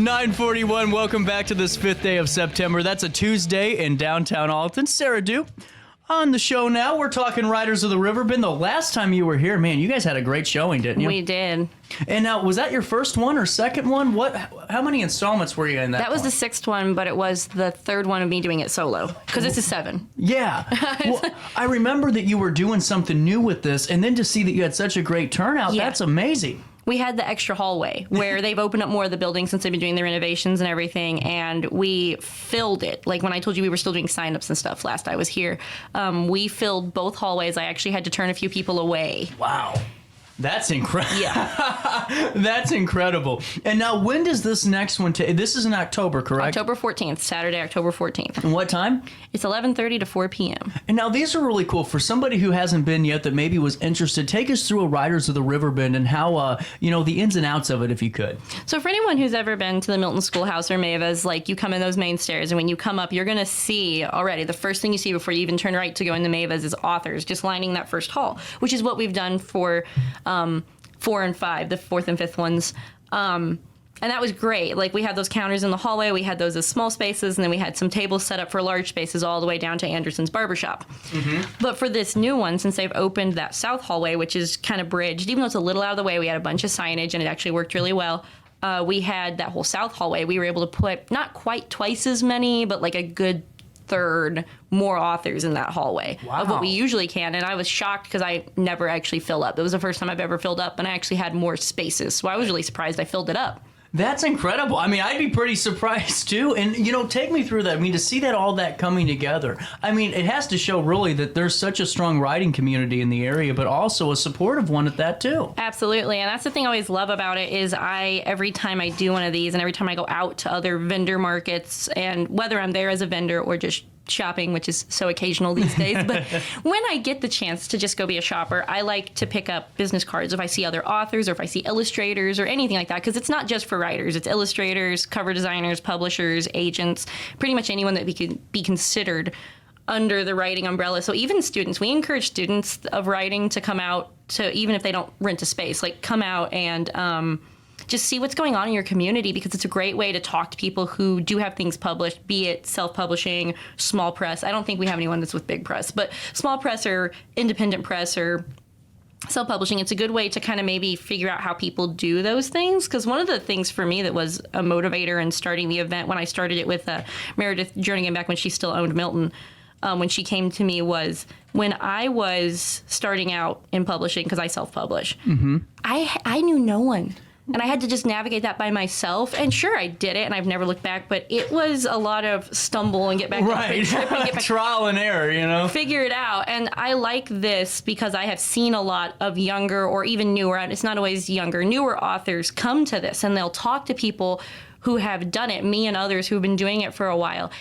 9:41. Welcome back to this 5th day of September. That's a Tuesday in downtown Alton. Sarah Dhue on the show now. We're talking Riders of the Riverbend. The last time you were here, man, you guys had a great showing, didn't you? We did. And now, was that your first one or second one? How many installments were you in that? That was the 6th one, but it was the 3rd one of me doing it solo, because it's a 7. Yeah. Well, I remember that you were doing something new with this, and then to see that you had such a great turnout, that's amazing. We had the extra hallway where they've opened up more of the building since they've been doing the renovations and everything, and we filled it. Like when I told you we were still doing signups and stuff last I was here, we filled both hallways. I actually had to turn a few people away. Wow. That's incredible. Yeah. That's incredible. And now, when does this next one take? This is in October, correct? October 14th, Saturday, October 14th. And what time? It's 11:30 to 4 p.m. And now, these are really cool. For somebody who hasn't been yet that maybe was interested, take us through a Riders of the Riverbend and how, the ins and outs of it, if you could. So for anyone who's ever been to the Milton Schoolhouse or Mavis, like you come in those main stairs, and when you come up, you're going to see already, the first thing you see before you even turn right to go into Mavis is authors just lining that first hall, which is what we've done for 4 and 5, the 4th and 5th ones. And that was great. Like, we had those counters in the hallway, we had those as small spaces, and then we had some tables set up for large spaces all the way down to Anderson's Barbershop. Mm-hmm. But for this new one, since they've opened that south hallway, which is kind of bridged, even though it's a little out of the way, we had a bunch of signage, and it actually worked really well. We had that whole south hallway. We were able to put not quite twice as many, but like a good third more authors in that hallway of what we usually can. And I was shocked because I never actually fill up. It was the first time I've ever filled up, and I actually had more spaces. So I was really surprised I filled it up. That's incredible. I mean, I'd be pretty surprised too. And, take me through that. I mean, to see all that coming together, I mean, it has to show really that there's such a strong writing community in the area, but also a supportive one at that too. Absolutely. And that's the thing I always love about it is every time I do one of these and every time I go out to other vendor markets, and whether I'm there as a vendor or just shopping, which is so occasional these days, but when I get the chance to just go be a shopper, I like to pick up business cards if I see other authors or if I see illustrators or anything like that, because it's not just for writers, it's illustrators, cover designers, publishers, agents, pretty much anyone that could be considered under the writing umbrella. So even students, we encourage students of writing to come out to, even if they don't rent a space, like come out and just see what's going on in your community, because it's a great way to talk to people who do have things published, be it self-publishing, small press. I don't think we have anyone that's with big press, but small press or independent press or self-publishing, it's a good way to kind of maybe figure out how people do those things. Because one of the things for me that was a motivator in starting the event, when I started it with Meredith Jernigan back when she still owned Milton, when she came to me, was when I was starting out in publishing, because I self-publish, I knew no one. And I had to just navigate that by myself. And sure, I did it, and I've never looked back, but it was a lot of stumble and get back right. and trip and get back. Trial and error, Figure it out. And I like this because I have seen a lot of younger or even newer, and it's not always younger, newer authors come to this, and they'll talk to people who have done it, me and others who've been doing it for a while.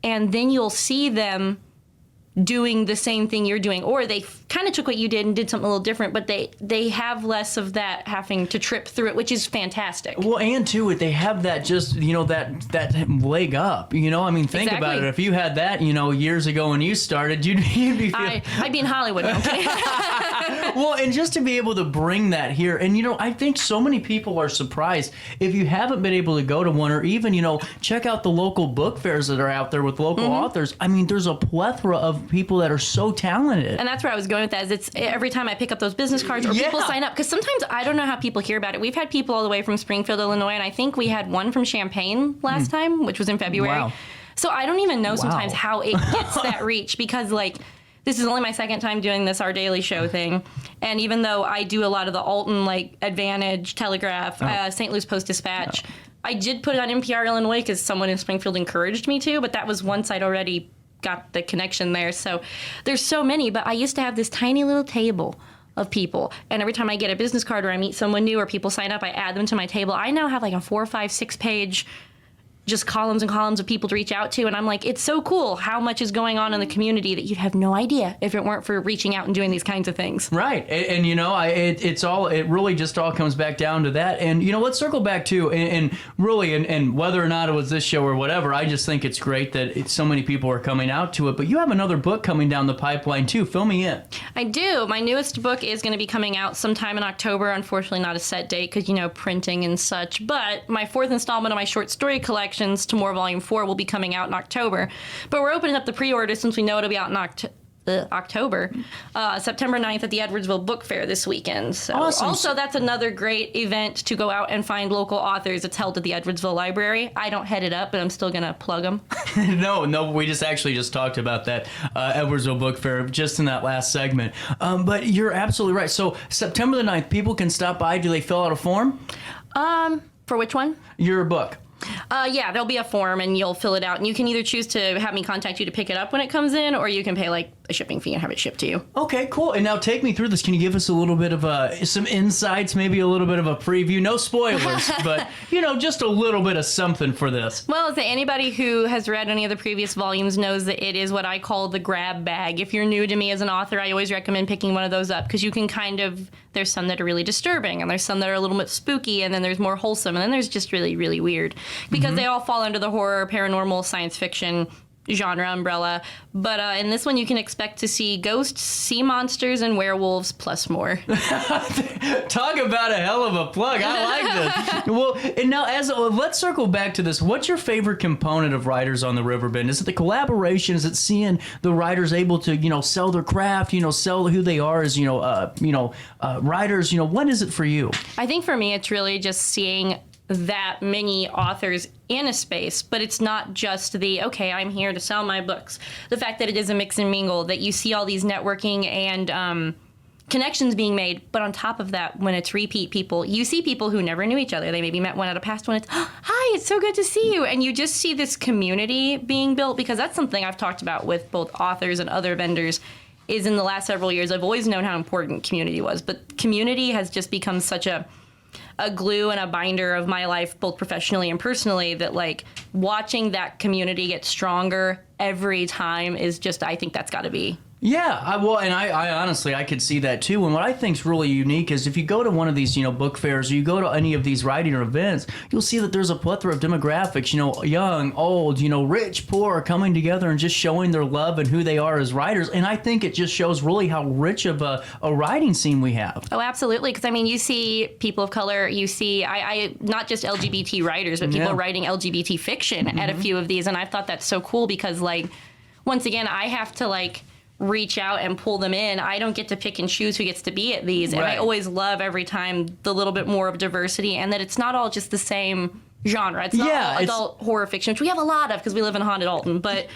And then you'll see them doing the same thing you're doing, or they kind of took what you did and did something a little different, but they have less of that having to trip through it, which is fantastic. Well, and too, they have that just, that leg up, I mean, think exactly. about it. If you had that, years ago when you started, you'd be I'd be in Hollywood. No, I'm kidding. Well, and just to be able to bring that here, and I think so many people are surprised if you haven't been able to go to one, or even, check out the local book fairs that are out there with local authors. I mean, there's a plethora of people that are so talented. And that's where I was going with that, is it's every time I pick up those business cards or people sign up, because sometimes I don't know how people hear about it. We've had people all the way from Springfield, Illinois, and I think we had one from Champaign last time, which was in February. Wow. So I don't even know sometimes how it gets that reach, because this is only my second time doing this Our Daily Show thing. And even though I do a lot of the Alton, Advantage, Telegraph, St. Louis Post-Dispatch, I did put it on NPR Illinois because someone in Springfield encouraged me to, but that was once I'd already got the connection there. So there's so many, but I used to have this tiny little table of people, and every time I get a business card or I meet someone new or people sign up, I add them to my table. I now have a 4, 5, 6 page just columns and columns of people to reach out to. And I'm like, it's so cool how much is going on in the community that you'd have no idea if it weren't for reaching out and doing these kinds of things. Right. And you know, it really just all comes back down to that. And, you know, let's circle back to, and really, and whether or not it was this show or whatever, I just think it's great that so many people are coming out to it. But you have another book coming down the pipeline too. Fill me in. I do. My newest book is going to be coming out sometime in October. Unfortunately, not a set date because, you know, printing and such. But my fourth installment of my short story collections, Tomorrow Volume 4, will be coming out in October. But we're opening up the pre-order since we know it'll be out in October, September 9th at the Edwardsville Book Fair this weekend. So Awesome. Also, that's another great event to go out and find local authors. It's held at the Edwardsville Library. I don't head it up, but I'm still going to plug them. No, we just talked about that Edwardsville Book Fair just in that last segment. But you're absolutely right. So September the 9th, people can stop by. Do they fill out a form? For which one? Your book. Yeah, there'll be a form and you'll fill it out, and you can either choose to have me contact you to pick it up when it comes in, or you can pay like a shipping fee and have it shipped to you. Okay, cool. And now take me through this. Can you give us a little bit of some insights, maybe a little bit of a preview? No spoilers, but, you know, just a little bit of something for this. Well, anybody who has read any of the previous volumes knows that it is what I call the grab bag. If you're new to me as an author, I always recommend picking one of those up because you can there's some that are really disturbing, and there's some that are a little bit spooky, and then there's more wholesome, and then there's just really, really weird. Because they all fall under the horror, paranormal, science fiction genre umbrella. But in this one, you can expect to see ghosts, sea monsters, and werewolves, plus more. Talk about a hell of a plug. I like this. Well, and now let's circle back to this. What's your favorite component of Writers on the Riverbend? Is it the collaboration? Is it seeing the writers able to, you know, sell their craft, you know, sell who they are as, writers? You know, what is it for you? I think for me, it's really just seeing that many authors in a space, but it's not just okay, I'm here to sell my books. The fact that it is a mix and mingle, that you see all these networking and connections being made, but on top of that, when it's repeat people, you see people who never knew each other. They maybe met one at a past one. It's, hi, it's so good to see you. And you just see this community being built, because that's something I've talked about with both authors and other vendors, is in the last several years, I've always known how important community was, but community has just become such a glue and a binder of my life, both professionally and personally, that like watching that community get stronger every time is just, I think that's got to be. Yeah, I honestly, I could see that too. And what I think's really unique is if you go to one of these, you know, book fairs, or you go to any of these writing events, you'll see that there's a plethora of demographics, you know, young, old, you know, rich, poor, coming together and just showing their love and who they are as writers. And I think it just shows really how rich of a writing scene we have. Oh, absolutely. Because I mean, you see people of color, you see, I not just LGBT writers, but people writing LGBT fiction at a few of these. And I thought that's so cool because, like, once again, I have to like reach out and pull them in. I don't get to pick and choose who gets to be at these. And I always love every time the little bit more of diversity, and that it's not all just the same genre. It's not all adult horror fiction, which we have a lot of because we live in haunted Alton. But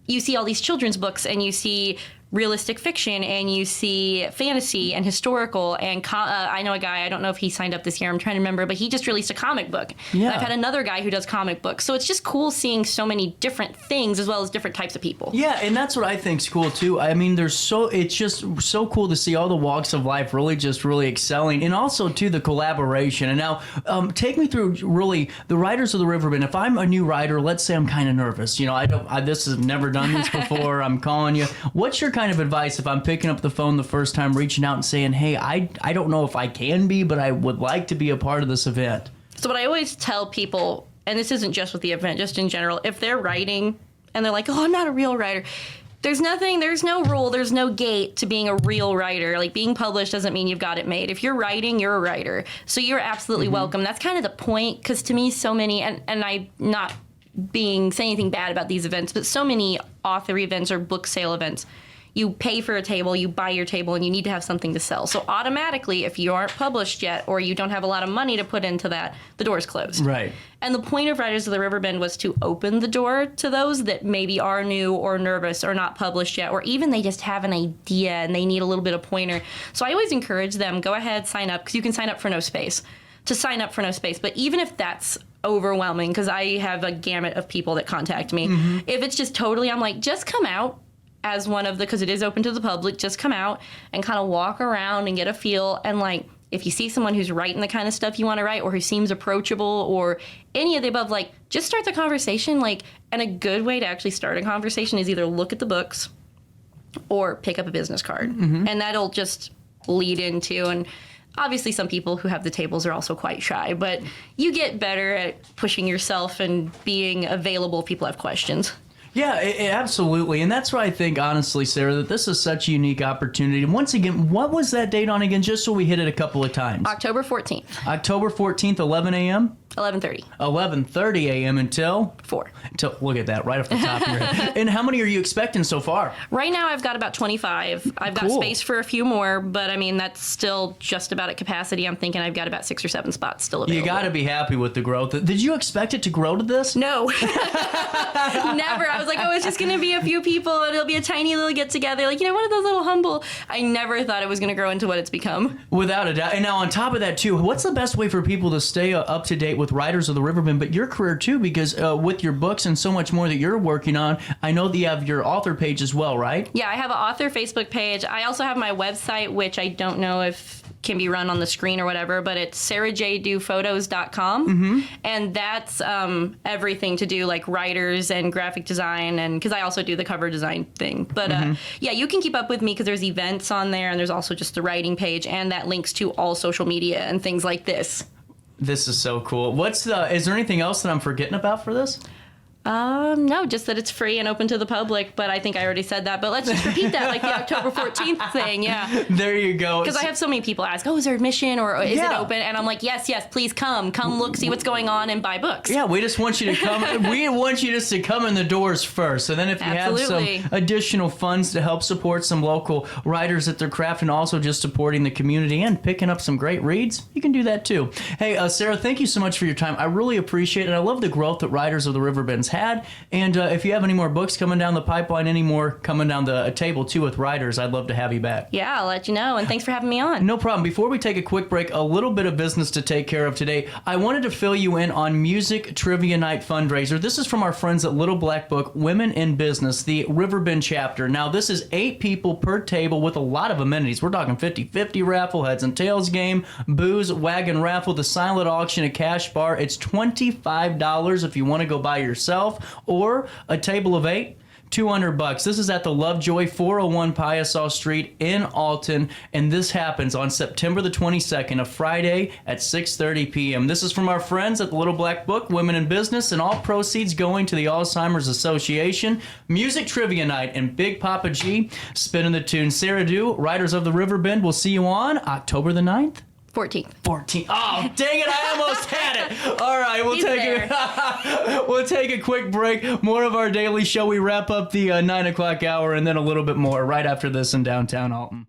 you see all these children's books, and you see realistic fiction, and you see fantasy and historical, and I know a guy, I don't know if he signed up this year, I'm trying to remember, but he just released a comic book. Yeah. And I've had another guy who does comic books. So it's just cool seeing so many different things as well as different types of people. Yeah, and that's what I think's cool too. I mean, it's just so cool to see all the walks of life really excelling, and also too the collaboration. And now, take me through really the Writers of the Riverbend. If I'm a new writer, let's say I'm kind of nervous. You know, I've never done this before. I'm calling you. What's your kind of advice if I'm picking up the phone the first time, reaching out and saying, hey, I don't know if I can be, but I would like to be a part of this event? So what I always tell people, and this isn't just with the event, just in general, if they're writing and they're like, oh, I'm not a real writer, there's no rule, there's no gate to being a real writer. Like, being published doesn't mean you've got it made. If you're writing, you're a writer. So you're absolutely welcome. That's kind of the point, because to me, so many, and I'm not saying anything bad about these events, but so many author events or book sale events, you pay for a table, you buy your table, and you need to have something to sell. So automatically, if you aren't published yet, or you don't have a lot of money to put into that, the door's closed. Right. And the point of Writers of the Riverbend was to open the door to those that maybe are new or nervous or not published yet, or even they just have an idea and they need a little bit of pointer. So I always encourage them, go ahead, sign up, because you can sign up for no space. But even if that's overwhelming, because I have a gamut of people that contact me, if it's just totally, I'm like, just come out as one of because it is open to the public, just come out and kind of walk around and get a feel. And like, if you see someone who's writing the kind of stuff you want to write, or who seems approachable, or any of the above, like, just start the conversation. Like, and a good way to actually start a conversation is either look at the books or pick up a business card. And that'll just lead into, and obviously some people who have the tables are also quite shy, but you get better at pushing yourself and being available if people have questions. Yeah, absolutely. And that's why I think, honestly, Sarah, that this is such a unique opportunity. And once again, what was that date on again, just so we hit it a couple of times? October 14th. October 14th, 11 a.m.? 11:30. 11:30 a.m. until? 4. Look at that, right off the top of your head. And how many are you expecting so far? Right now, I've got about 25. I've got Cool. space for a few more, but I mean, that's still just about at capacity. I'm thinking I've got about 6 or 7 spots still available. You got to be happy with the growth. Did you expect it to grow to this? No. Never. I was like, oh, it's just going to be a few people and it'll be a tiny little get together. Like, one of those little humble. I never thought it was going to grow into what it's become. Without a doubt. And now on top of that, too, what's the best way for people to stay up to date with Riders of the Riverbend, but your career, too, because with your books and so much more that you're working on, I know that you have your author page as well, right? Yeah, I have an author Facebook page. I also have my website, which I don't know if can be run on the screen or whatever, but it's sarahjdhuephotos.com. And that's everything to do, like, writers and graphic design, and because I also do the cover design thing. But yeah, you can keep up with me because there's events on there, and there's also just the writing page, and that links to all social media and things like this. This is so cool. Is there anything else that I'm forgetting about for this? No, just that it's free and open to the public, but I think I already said that. But let's just repeat that, like the October 14th thing, yeah. There you go. Because I have so many people ask, oh, is there admission or is it open? And I'm like, yes, please come look, see what's going on, and buy books. Yeah, we just want you to come. We want you just to come in the doors first. And then if you have some additional funds to help support some local writers at their craft, and also just supporting the community and picking up some great reads, you can do that too. Hey, Sarah, thank you so much for your time. I really appreciate it. I love the growth that Riders of the Riverbend's had. And if you have any more books coming down the pipeline, any more coming down the table too with writers, I'd love to have you back. Yeah, I'll let you know. And thanks for having me on. No problem. Before we take a quick break, a little bit of business to take care of today. I wanted to fill you in on Music Trivia Night fundraiser. This is from our friends at Little Black Book, Women in Business, the Riverbend chapter. Now, this is 8 people per table with a lot of amenities. We're talking 50-50 raffle, heads and tails game, booze, wagon raffle, the silent auction, a cash bar. It's $25 if you want to go by yourself, or a table of 8, $200. This is at the Lovejoy, 401 Piasaw Street in Alton, and this happens on September the 22nd, a Friday at 6:30 p.m. This is from our friends at the Little Black Book, Women in Business, and all proceeds going to the Alzheimer's Association. Music Trivia Night, and Big Papa G spinning the tune. Sarah Dhue, Riders of the Riverbend, we'll see you on October the 9th. 14th. Oh, dang it, I almost had it. All right, we'll take a quick break. More of our daily show. We wrap up the 9 o'clock hour, and then a little bit more right after this in downtown Alton.